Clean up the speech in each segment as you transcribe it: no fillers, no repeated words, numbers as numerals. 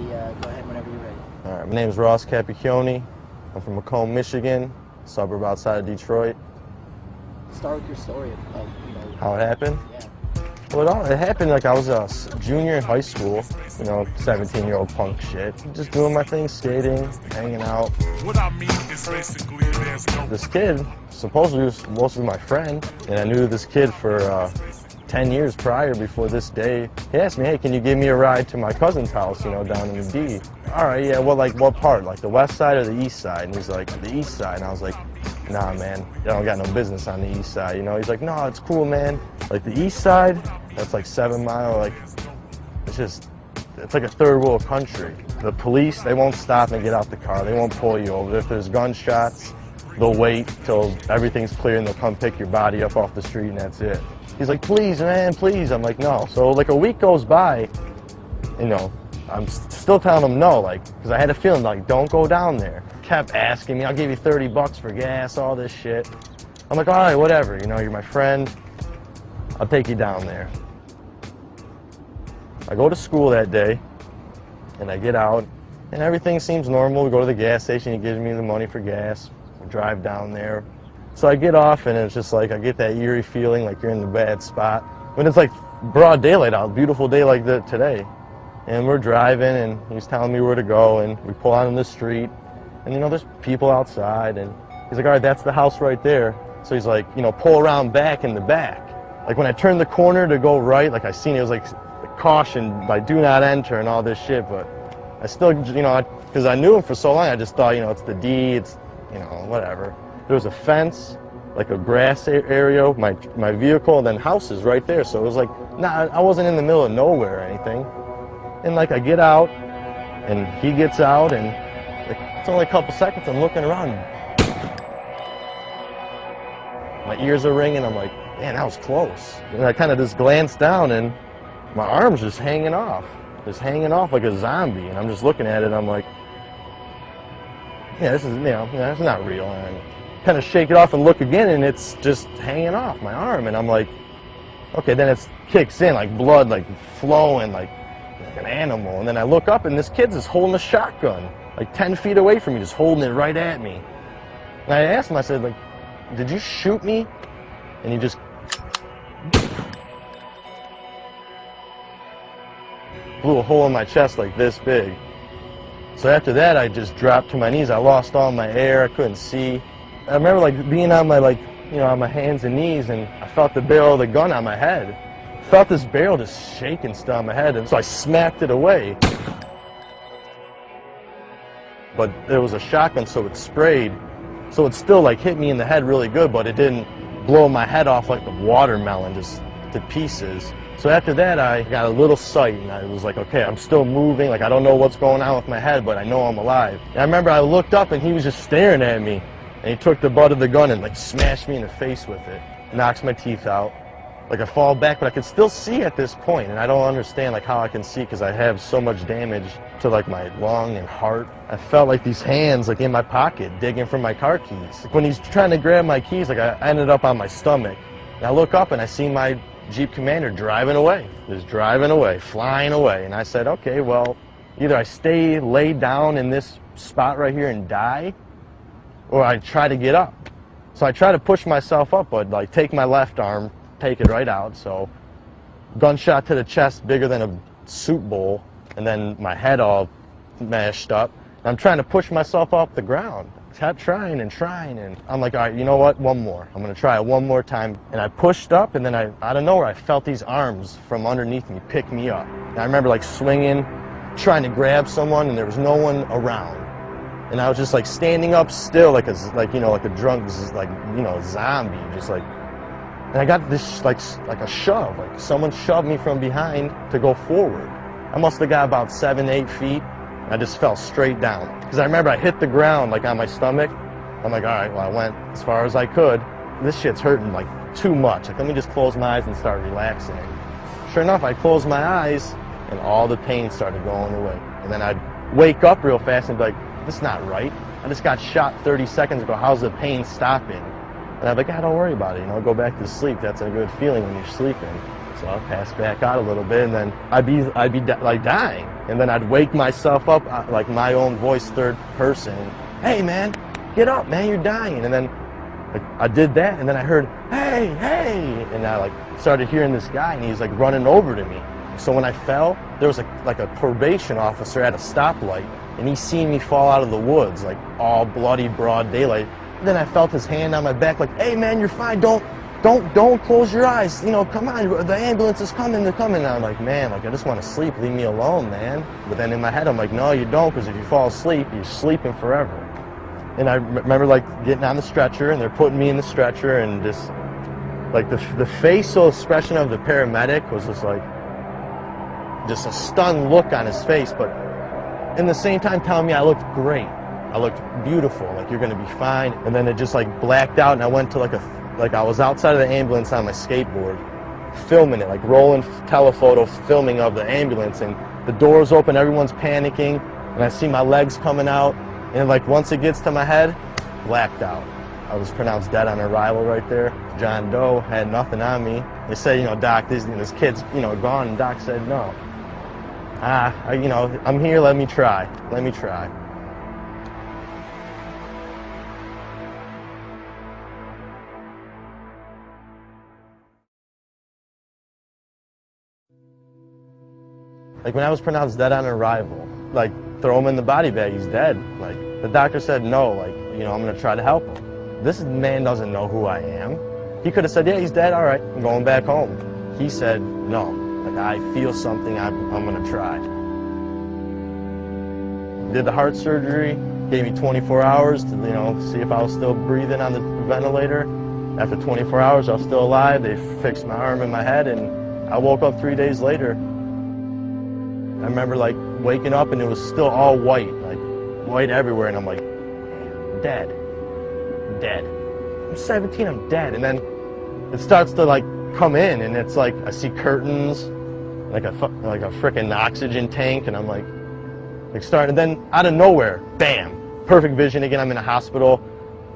ready, go ahead whenever you're ready. All right, my name is Ross Capicchioni. I'm from Macomb, Michigan, suburb outside of Detroit. Start with your story of How it happened? Yeah. Well, it happened like I was a junior in high school, 17-year-old punk shit. Just doing my thing, skating, hanging out. What I mean is basically there's no... This kid supposedly was supposed to be my friend, and I knew this kid for 10 years prior before this day. He asked me, hey, can you give me a ride to my cousin's house, down in the D? All right, yeah, well, like what part? Like the west side or the east side? And he's like, the east side. And I was like, nah, man, I don't got no business on the east side, He's like, no, it's cool, man. Like the east side, that's like 7 Mile, like, it's like a third world country. The police, they won't stop and get out the car. They won't pull you over. If there's gunshots, they'll wait till everything's clear and they'll come pick your body up off the street and that's it. He's like, please, man, please. I'm like, no. So like a week goes by, I'm still telling him no, because I had a feeling, don't go down there. Kept asking me, I'll give you 30 bucks for gas, all this shit. I'm like, all right, whatever, you're my friend. I'll take you down there. I go to school that day, and I get out, and everything seems normal. We go to the gas station, he gives me the money for gas. We drive down there. So I get off, and it's just like, I get that eerie feeling like you're in a bad spot. When it's like broad daylight out, beautiful day like today. And we're driving, and he's telling me where to go, and we pull out on the street, and there's people outside, and he's like, all right, that's the house right there. So he's like, pull around back in the back. Like when I turned the corner to go right, like I seen it was like caution, like do not enter and all this shit, but I still, because I knew him for so long, I just thought, it's the D, it's, whatever. There was a fence, like a grass area, my vehicle, and then houses right there. So it was like, I wasn't in the middle of nowhere or anything. And like I get out, and he gets out, and it's only a couple seconds, I'm looking around. My ears are ringing, I'm like, man, that was close. And I kind of just glanced down, and my arm's just hanging off like a zombie. And I'm just looking at it, I'm like, yeah, this is, it's not real. And I kind of shake it off and look again, and it's just hanging off my arm. And I'm like, okay, then it kicks in, like blood, like flowing, like an animal. And then I look up, and this kid's just holding a shotgun, like 10 feet away from me, just holding it right at me. And I asked him, I said, did you shoot me? And he just blew a hole in my chest like this big. So after that, I just dropped to my knees. I lost all my air. I couldn't see. I remember being on my on my hands and knees, and I felt the barrel of the gun on my head. I felt this barrel just shaking still on my head, and so I smacked it away. But there was a shotgun, so it sprayed. So it still hit me in the head really good, but it didn't blow my head off like a watermelon, just to pieces. So after that, I got a little sight, and I was like, okay, I'm still moving. I don't know what's going on with my head, but I know I'm alive. And I remember I looked up, and he was just staring at me. And he took the butt of the gun and smashed me in the face with it. Knocks my teeth out. I fall back, but I can still see at this point, and I don't understand how I can see, because I have so much damage to my lung and heart. I felt these hands in my pocket digging for my car keys. When he's trying to grab my keys, I ended up on my stomach. And I look up and I see my Jeep Commander driving away, just driving away, flying away. And I said, okay, well, either I stay laid down in this spot right here and die, or I try to get up. So I try to push myself up, but take my left arm, take it right out. So gunshot to the chest, bigger than a soup bowl, and then my head all mashed up. I'm trying to push myself off the ground. Kept trying, and I'm like, all right, you know what, one more. I'm gonna try it one more time. And I pushed up, and then out of nowhere, I felt these arms from underneath me pick me up. And I remember swinging, trying to grab someone, and there was no one around. And I was just standing up still, like a drunk, zombie, and I got this like a shove, someone shoved me from behind to go forward. I must have got about 7, 8 feet. I just fell straight down. Because I remember I hit the ground on my stomach. I'm like, all right, well, I went as far as I could. This shit's hurting too much. Let me just close my eyes and start relaxing. Sure enough, I closed my eyes and all the pain started going away. And then I'd wake up real fast and be like, this is not right. I just got shot 30 seconds ago. How's the pain stopping? And I'm like, don't worry about it, go back to sleep. That's a good feeling when you're sleeping. So I'll pass back out a little bit, and then I'd be like dying. And then I'd wake myself up, like my own voice, third person. Hey man, get up, man, you're dying. And then like, I did that, and then I heard, hey, hey. And I like started hearing this guy, and he's like running over to me. So when I fell, there was like a probation officer at a stoplight, and he seen me fall out of the woods, like all bloody broad daylight. And then I felt his hand on my back, like, hey man, you're fine, don't close your eyes, come on, the ambulance is coming, they're coming. And I'm like, man, like I just want to sleep, leave me alone, man. But then in my head, I'm like, no, you don't, because if you fall asleep, you're sleeping forever. And I remember like getting on the stretcher, and they're putting me in the stretcher, and just like the facial expression of the paramedic was just a stunned look on his face, but in the same time telling me I looked great. I looked beautiful, like you're gonna be fine. And then it just like blacked out, and I went to like I was outside of the ambulance on my skateboard, filming it, like rolling telephoto filming of the ambulance, and the doors open, everyone's panicking, and I see my legs coming out, and like once it gets to my head, blacked out. I was pronounced dead on arrival right there. John Doe, had nothing on me. They said, Doc, this kid's, gone, and Doc said, no. I'm here, let me try. Like when I was pronounced dead on arrival, like throw him in the body bag, he's dead. Like the doctor said no, like, I'm gonna try to help him. This man doesn't know who I am. He could have said, yeah, he's dead, all right, I'm going back home. He said, no, like I feel something, I'm gonna try. Did the heart surgery, gave me 24 hours to, see if I was still breathing on the ventilator. After 24 hours, I was still alive. They fixed my arm and my head, and I woke up 3 days later. I remember like waking up, and it was still all white, like white everywhere, and I'm like, dead. I'm 17, I'm dead. And then it starts to like come in, and it's like I see curtains, like a freaking oxygen tank, and I'm like starting. And then out of nowhere, bam, perfect vision again. I'm in a hospital,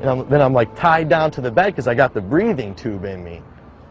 and then I'm like tied down to the bed because I got the breathing tube in me.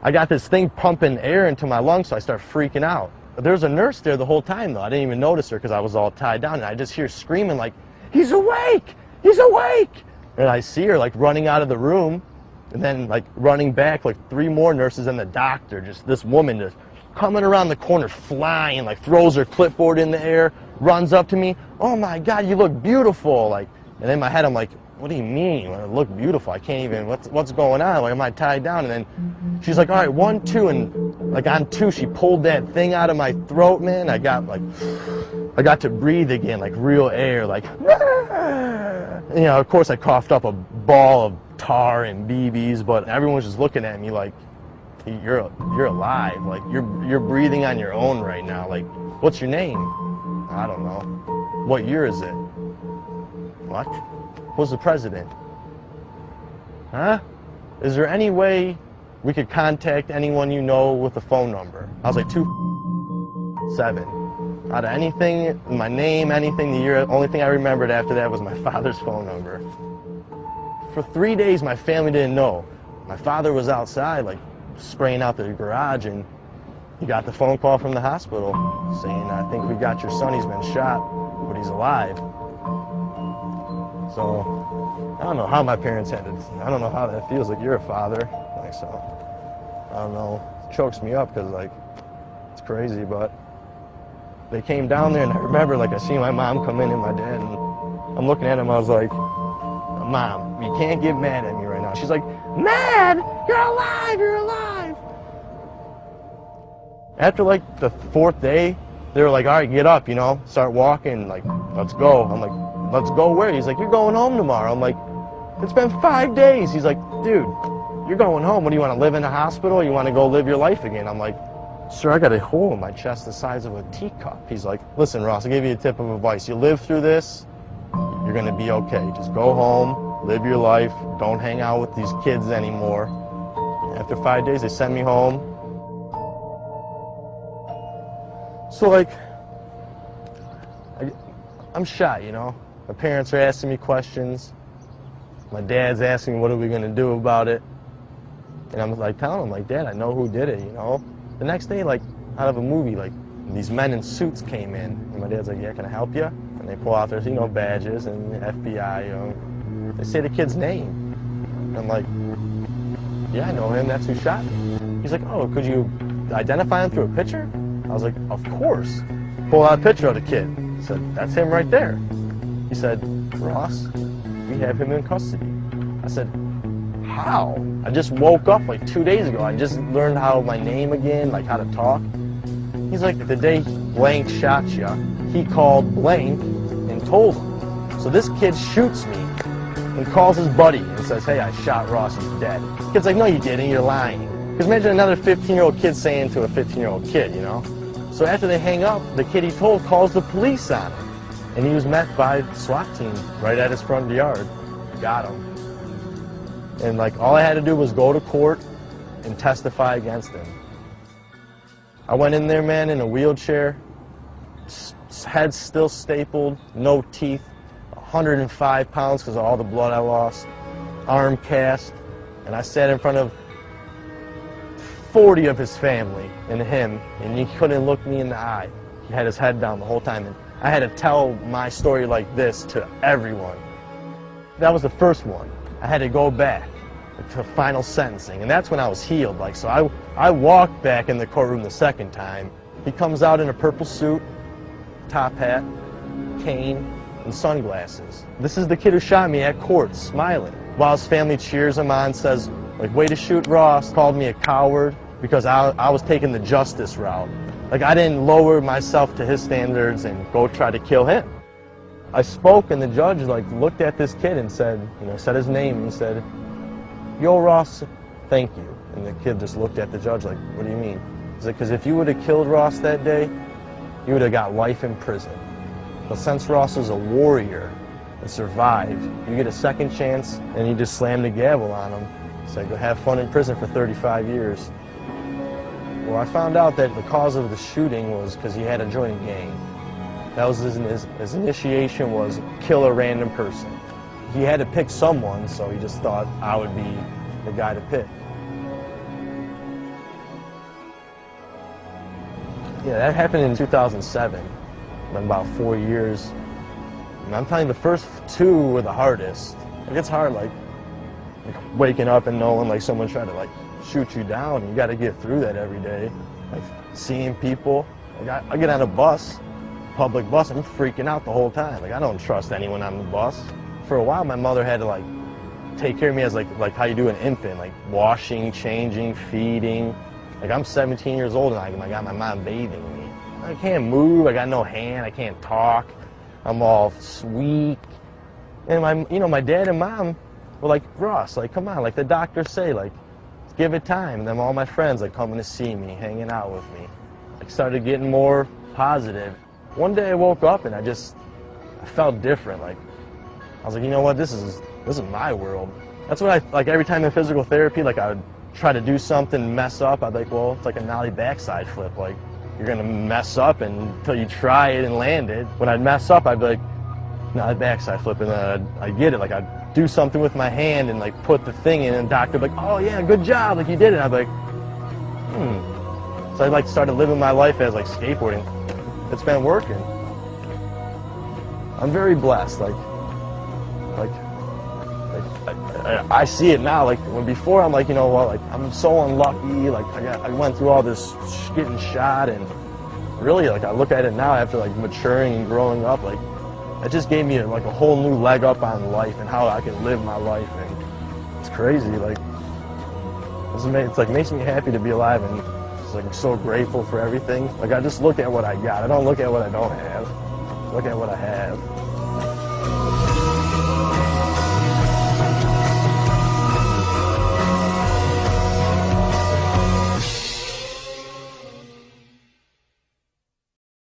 I got this thing pumping air into my lungs, so I start freaking out. There's a nurse there the whole time, though. I didn't even notice her because I was all tied down, and I just hear screaming like, he's awake! He's awake! And I see her like running out of the room, and then like running back, like 3 more nurses and the doctor, just this woman just coming around the corner, flying, like throws her clipboard in the air, runs up to me, oh my God, you look beautiful! Like, and in my head I'm like, what do you mean? I look beautiful. I can't even, what's going on? Like, am I tied down? And then she's like, all right, 1, 2, and like on 2, she pulled that thing out of my throat, man. I got to breathe again, like real air, like, and, of course I coughed up a ball of tar and BBs, but everyone was just looking at me like, you're alive, like you're breathing on your own right now. Like, what's your name? I don't know. What year is it? What? Who's the president? Huh? Is there any way we could contact anyone you know with a phone number? I was like, 2-7. Out of anything, my name, anything, the year, only thing I remembered after that was my father's phone number. For 3 days, my family didn't know. My father was outside, like, spraying out the garage, and he got the phone call from the hospital saying, I think we got your son, he's been shot, but he's alive. So, I don't know how my parents had it. I don't know how that feels, like you're a father. Like, so, I don't know. It chokes me up because, like, it's crazy, but they came down there, and I remember, like, I seen my mom come in and my dad, and I'm looking at him, I was like, Mom, you can't get mad at me right now. She's like, mad? You're alive, you're alive. After, like, the 4th day, they were like, all right, get up, start walking, like, let's go. I'm like, let's go where? He's like, you're going home tomorrow. I'm like, it's been 5 days. He's like, dude, you're going home. What, do you want to live in a hospital? You want to go live your life again? I'm like, sir, I got a hole in my chest the size of a teacup. He's like, listen, Ross, I'll give you a tip of advice. You live through this, you're going to be okay. Just go home, live your life, don't hang out with these kids anymore. After 5 days, they sent me home. So, like, I'm shy, My parents are asking me questions. My dad's asking me, what are we going to do about it? And I'm like telling him, like, Dad, I know who did it, you know? The next day, like, out of a movie, like, these men in suits came in. And my dad's like, yeah, can I help you? And they pull out their, you know, badges and FBI, you know. They say the kid's name. And I'm like, yeah, I know him, that's who shot me. He's like, oh, could you identify him through a picture? I was like, of course. Pull out a picture of the kid. He said, that's him right there. He said, Ross, we have him in custody. I said, how? I just woke up like 2 days ago. I just learned how my name again, like how to talk. He's like, the day blank shot you, he called blank and told him. So this kid shoots me and calls his buddy and says, hey, I shot Ross, he's dead. The kid's like, no, you didn't, you're lying. Because imagine another 15-year-old kid saying to a 15-year-old kid, you know? So after they hang up, the kid he told calls the police on him. And he was met by the SWAT team right at his front yard. Got him. And like all I had to do was go to court and testify against him. I went in there, man, in a wheelchair, head still stapled, no teeth, 105 pounds because of all the blood I lost, arm cast, and I sat in front of 40 of his family and him, and he couldn't look me in the eye. He had his head down the whole time, and I had to tell my story like this to everyone. That was the first one. I had to go back to final sentencing, and that's when I was healed. Like, so I walked back in the courtroom the second time. He comes out in a purple suit, top hat, cane, and sunglasses. This is the kid who shot me at court, smiling, while his family cheers him on, says, like, way to shoot Ross, called me a coward because I was taking the justice route. Like, I didn't lower myself to his standards and go try to kill him. I spoke, and the judge like looked at this kid and said, you know, said his name, and he said, yo, Ross, thank you. And the kid just looked at the judge like, what do you mean? He's like, because if you would have killed Ross that day, you would have got life in prison. But since Ross was a warrior and survived, you get a second chance, and he just slammed the gavel on him. He said, go have fun in prison for 35 years. Well, I found out that the cause of the shooting was because he had to join a gang. That was his initiation, was kill a random person. He had to pick someone, so he just thought I would be the guy to pick. Yeah, that happened in 2007, about 4 years. And I'm telling you, the first two were the hardest. It gets hard, like waking up and knowing like someone tried to like shoot you down. You got to get through that every day. Like seeing people. Like I get on a bus, public bus, I'm freaking out the whole time. Like I don't trust anyone on the bus. For a while, my mother had to like take care of me as like how you do an infant, like washing, changing, feeding. Like I'm 17 years old and I got my mom bathing me. I can't move. I got no hand. I can't talk. I'm all weak. And my dad and mom were like, Ross, like come on, like the doctors say, like give it time. And then all my friends like coming to see me, hanging out with me. I started getting more positive. One day I woke up and I felt different. Like I was like, you know what, this is my world. That's what I like every time in physical therapy, like I would try to do something, mess up, I'd be like, well, it's like a nollie backside flip. Like you're gonna mess up until you try it and land it. When I'd mess up, I'd be like, nollie backside flip, and then I'd get it. Like I'd do something with my hand and like put the thing in, and the doctor would be like, oh yeah, good job, like you did it. I'd be like, So I like started living my life as like skateboarding. It's been working. I'm very blessed. I see it now. Like when before, I'm like, you know what? Like I'm so unlucky. Like I went through all this getting shot, and really, like I look at it now after like maturing and growing up. Like it just gave me like a whole new leg up on life and how I can live my life. And it's crazy. Like it's like makes me happy to be alive, and just like I'm so grateful for everything. Like I just look at what I got. I don't look at what I don't have. Look at what I have.